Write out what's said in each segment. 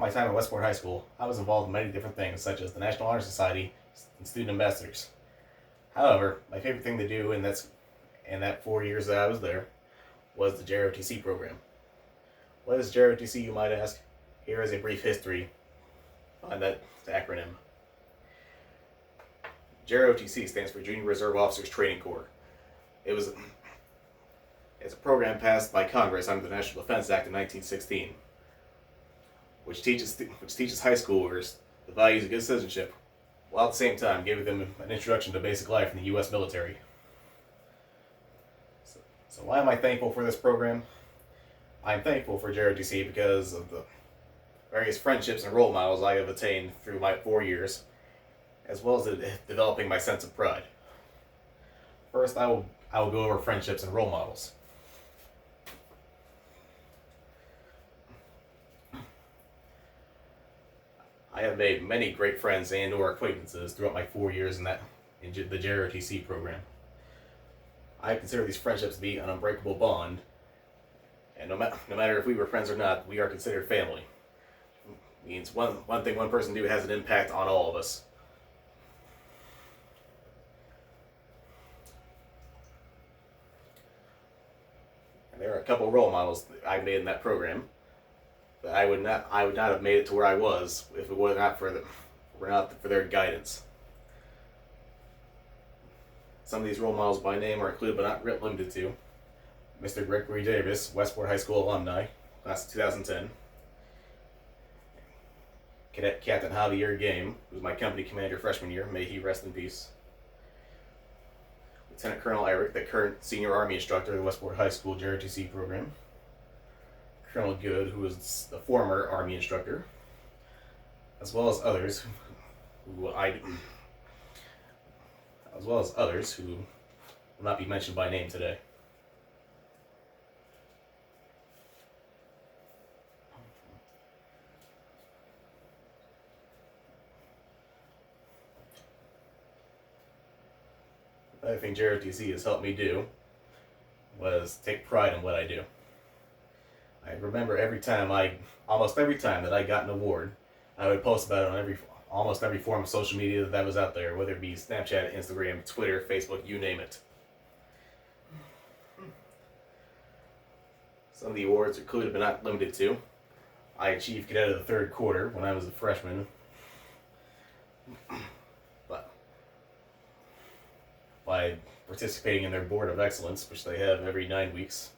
Throughout my time at Westport High School, I was involved in many different things, such as the National Honor Society and student ambassadors. However, my favorite thing to do in that 4 years that I was there was the JROTC program. What is JROTC, you might ask? Here is a brief history on that acronym. JROTC stands for Junior Reserve Officers Training Corps. It's a program passed by Congress under the National Defense Act of 1916, which teaches high schoolers the values of good citizenship, while at the same time giving them an introduction to basic life in the U.S. military. So why am I thankful for this program? I'm thankful for JROTC because of the various friendships and role models I have attained through my 4 years, as well as developing my sense of pride. First, I will go over friendships and role models. I have made many great friends and/or acquaintances throughout my 4 years in the JROTC program. I consider these friendships to be an unbreakable bond, and no matter if we were friends or not, we are considered family. It means one thing one person do has an impact on all of us. And there are a couple of role models that I made in that program. But I would not have made it to where I was if it were not for their guidance. Some of these role models by name are included but not limited to Mr. Gregory Davis, Westport High School alumni, class of 2010. Cadet Captain Javier Game, who was my company commander freshman year, may he rest in peace. Lieutenant Colonel Eric, the current senior Army instructor of the Westport High School JROTC program. Colonel Good, who was the former Army instructor, as well as others who will not be mentioned by name today. Another thing JROTC has helped me do was take pride in what I do. I remember almost every time that I got an award, I would post about it on almost every form of social media that was out there, whether it be Snapchat, Instagram, Twitter, Facebook, you name it. Some of the awards included but not limited to: I achieved Cadet of the Third Quarter when I was a freshman, but by participating in their Board of Excellence, which they have every 9 weeks,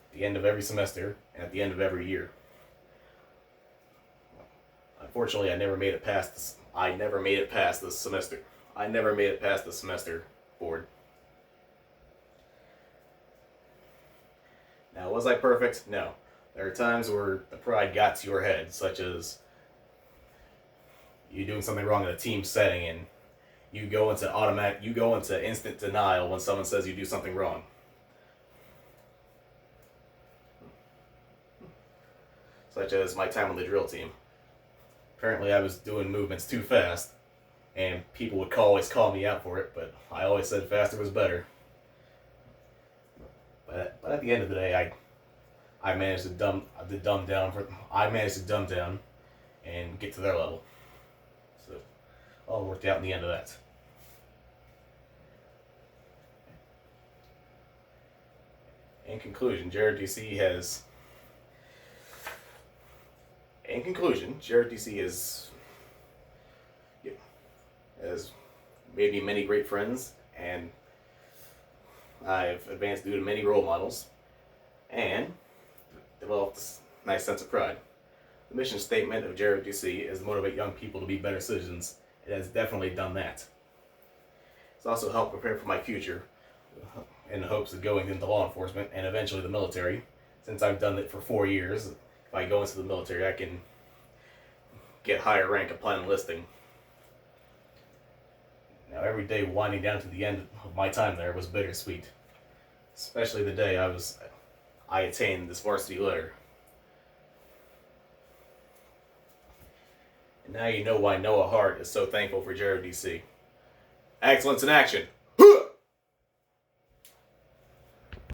at the end of every semester, and at the end of every year. Unfortunately, I never made it past the semester board. Now, was I perfect? No. There are times where the pride got to your head, such as you doing something wrong in a team setting, and you go into instant denial when someone says you do something wrong. Such as my time on the drill team. Apparently I was doing movements too fast, and people would always call me out for it, but I always said faster was better. But at the end of the day, I managed to dumb down and get to their level. So all worked out in the end of that. In conclusion, JROTC has made me many great friends, and I've advanced due to many role models, and developed a nice sense of pride. The mission statement of JROTC is to motivate young people to be better citizens. It has definitely done that. It's also helped prepare for my future in the hopes of going into law enforcement and eventually the military. Since I've done it for 4 years, if I go into the military, I can get higher rank upon enlisting. Now, every day winding down to the end of my time there was bittersweet, especially the day I attained this varsity letter. And now you know why Noah Hart is so thankful for JROTC. Excellence in action!